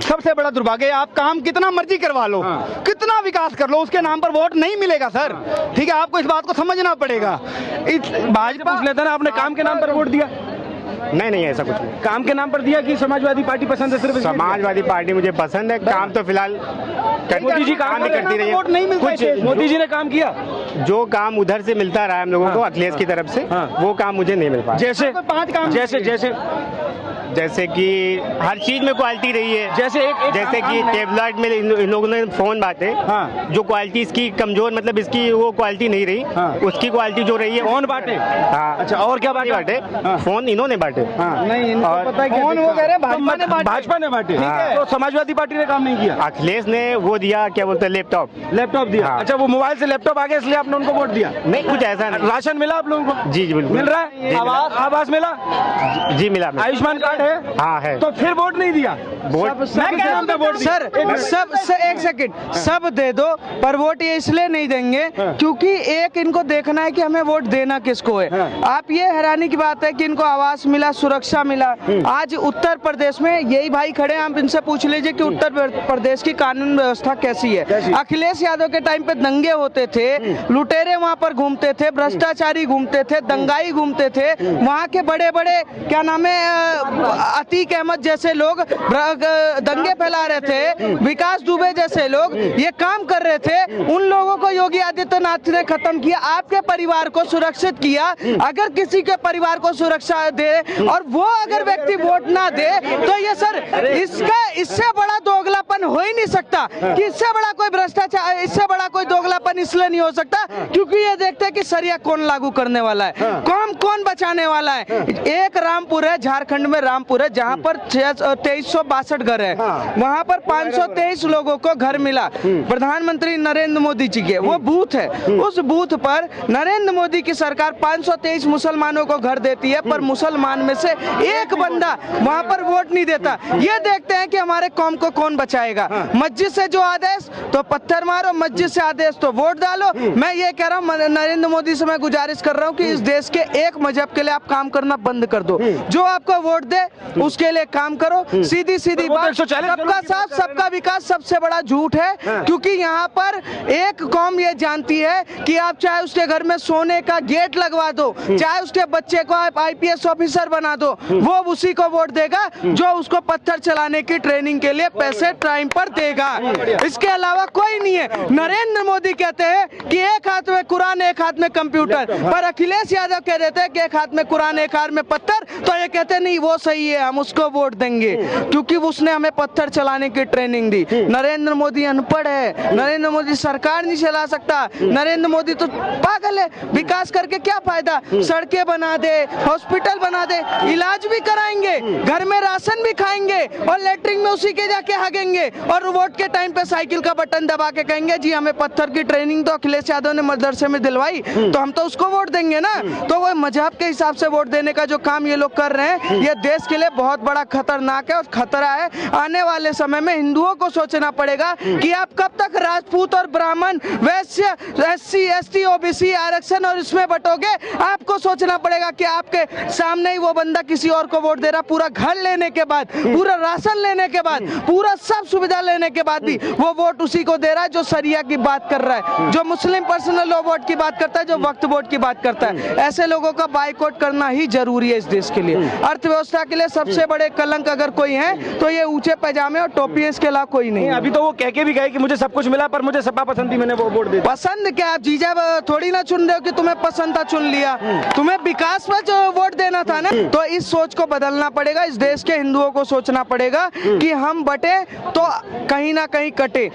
सबसे बड़ा दुर्भाग्य है, आप काम कितना मर्जी करवा लो, कितना विकास कर लो, उसके नाम पर वोट नहीं मिलेगा सर। ठीक है, आपको इस बात को समझना पड़ेगा। भाजपा पूछ लेता ना, आपने काम के नाम पर वोट दिया? नहीं, ऐसा कुछ नहीं। काम के नाम पर दिया कि समाजवादी पार्टी पसंद है? सिर्फ समाजवादी पार्टी मुझे पसंद है, काम तो फिलहाल मोदी जी काम नहीं करती रही है, वोट नहीं मिलता। कुछ मोदी जी ने काम किया? जो काम उधर से मिलता रहा है हम लोगों को अखिलेश की तरफ से, वो काम मुझे नहीं मिल पाया। जैसे 5 काम, जैसे कि हर चीज में क्वालिटी रही है। जैसे कि टेबलेट में इन लोगों ने फोन बांटे, जो क्वालिटी इसकी कमजोर, मतलब इसकी वो क्वालिटी नहीं रही, उसकी क्वालिटी जो रही है फोन बांटे। हाँ, अच्छा, और क्या बांटे? फोन इन्होंने बांटे। नहीं, इनको पता है फोन वो कह रहे हैं भाजपा ने बांटे। हाँ। तो समाजवादी पार्टी ने काम नहीं किया? अखिलेश ने वो दिया, क्या बोलते हैं, लैपटॉप दिया। हाँ। अच्छा, वो मोबाइल से लैपटॉप आ गया इसलिए आपने उनको वोट दिया? नहीं, कुछ ऐसा नहीं। राशन मिला आप लोगों को? जी बिल्कुल मिल रहा है। आवास मिला? जी मिला। आयुष्मान कार्ड है? हाँ है। तो फिर वोट नहीं दिया? वोट सर, एक सेकंड, सब दे दो, पर वोट ये इसलिए नहीं देंगे क्योंकि एक इनको देखना है कि हमें वोट देना किसको है। आप ये हैरानी की बात है कि इनको आवास मिला, सुरक्षा मिला। आज उत्तर प्रदेश में यही भाई खड़े हैं, आप इनसे पूछ लीजिए कि उत्तर प्रदेश की कानून व्यवस्था कैसी है। अखिलेश यादव के टाइम पे दंगे होते थे, लुटेरे वहाँ पर घूमते थे, भ्रष्टाचारी घूमते थे, दंगाई घूमते थे, वहाँ के बड़े बड़े क्या नाम है, अतीक अहमद जैसे लोग दंगे फैला रहे थे, विकास दुबे जैसे लोग ये काम कर रहे थे, उन लोगों को योगी आदित्यनाथ ने खत्म किया, आपके परिवार को सुरक्षित किया। अगर किसी के परिवार को सुरक्षा दे और वो अगर व्यक्ति वोट ना दे तो ये सर, इससे बड़ा दोगलापन हो ही नहीं सकता कि इससे बड़ा कोई भ्रष्टाचार, इससे बड़ा कोई दोगलापन इसलिए नहीं हो सकता क्योंकि ये देखते हैं कि सरिया कौन लागू करने वाला है, कौन बचाने वाला है। एक रामपुर है, झारखंड में रामपुर है, जहाँ पर 2362 घर है, वहाँ पर 523 लोगों को घर मिला प्रधानमंत्री नरेंद्र मोदी जी के, वो बूथ है। उस बूथ पर नरेंद्र मोदी की सरकार 523 मुसलमानों को घर देती है, पर मुसलमान में से एक बंदा वहाँ पर वोट नहीं देता। ये देखते हैं कि हमारे कौम को कौन बचाएगा। मस्जिद से जो आदेश तो पत्थर मारो, मस्जिद से आदेश तो वोट डालो। मैं ये कह रहा हूँ, नरेंद्र मोदी से मैं गुजारिश कर रहा हूँ कि इस देश के एक मजहब के लिए आप काम करना बंद कर दो, जो आपको वोट दे उसके लिए काम करो। सीधी बात, सबका साथ सबका विकास सबसे बड़ा झूठ है, क्योंकि यहाँ पर एक कौम ये जानती है कि आप चाहे उसके घर में सोने का गेट लगवा दो, चाहे उसके बच्चे को आप IPS ऑफिसर बना दो, वो उसी को वोट देगा जो उसको पत्थर चलाने की ट्रेनिंग के लिए पैसे टाइम पर देगा। इसके अलावा कोई नहीं है। नरेंद्र मोदी कहते हैं कि एक हाथ में कुरान एक हाथ में कंप्यूटर, पर अखिलेश यादव कह देते हैं कि एक हाथ में कुरान एक हाथ में पत्थर, तो ये कहते नहीं वो सही है, हम उसको वोट देंगे क्योंकि उसने हमें पत्थर चलाने की ट्रेनिंग दी। नरेंद्र मोदी अनपढ़ है, नरेंद्र मोदी सरकार नहीं चला सकता, नरेंद्र मोदी तो पागल है। विकास करके क्या फायदा? सड़कें बना दे, हॉस्पिटल बना दे, इलाज भी कराएंगे, घर में राशन भी खाएंगे और लेटरिन में उसी के जाके हागेंगे, और वोट के टाइम पे साइकिल का बटन दबा के कहेंगे जी हमें पत्थर की ट्रेनिंग तो अखिलेश यादव ने मदरसे में दिलवाई, तो हम तो उसको वोट देंगे ना। तो वो मजहब के हिसाब से वोट देने का जो काम ये लोग कर रहे हैं, ये देश के लिए बहुत बड़ा खतरनाक है और खतरा है। आने वाले समय में हिंदुओं को सोचना पड़ेगा कि आप कब तक राजपूत और ब्राह्मण, वैश्य, SC ST OBC आरक्षण और इसमें बटोगे। आपको सोचना पड़ेगा कि आपके सामने ही वो बंदा किसी और को वोट दे रहा, पूरा घर लेने के बाद, पूरा राशन लेने के बाद, पूरा सब सुविधा लेने के बाद भी वो वोट उसी को दे रहा है जो सरिया की बात कर रहा है, जो मुस्लिम पर्सनल लॉ वोट की बात करता है, जो वक्फ वोट की बात करता है। ऐसे लोगों का बाइकआउट करना ही जरूरी है इस देश के लिए। अर्थव्यवस्था के लिए सबसे बड़े कलंक अगर कोई है तो ये ऊंचे पैजामे और टोपी, इसके अलावा कोई नहीं। अभी तो वो कह के भी गए कि मुझे सब कुछ मिला पर मुझे सपा पसंद थी, मैंने वो वोट दिया। पसंद क्या, आप जीजा थोड़ी ना चुन रहे हो कि तुम्हें पसंद था चुन लिया, तुम्हें विकास पर जो वोट देना था ना। तो इस सोच को बदलना पड़ेगा, इस देश के हिंदुओं को सोचना पड़ेगा कि हम बटे तो कहीं ना कहीं कटे।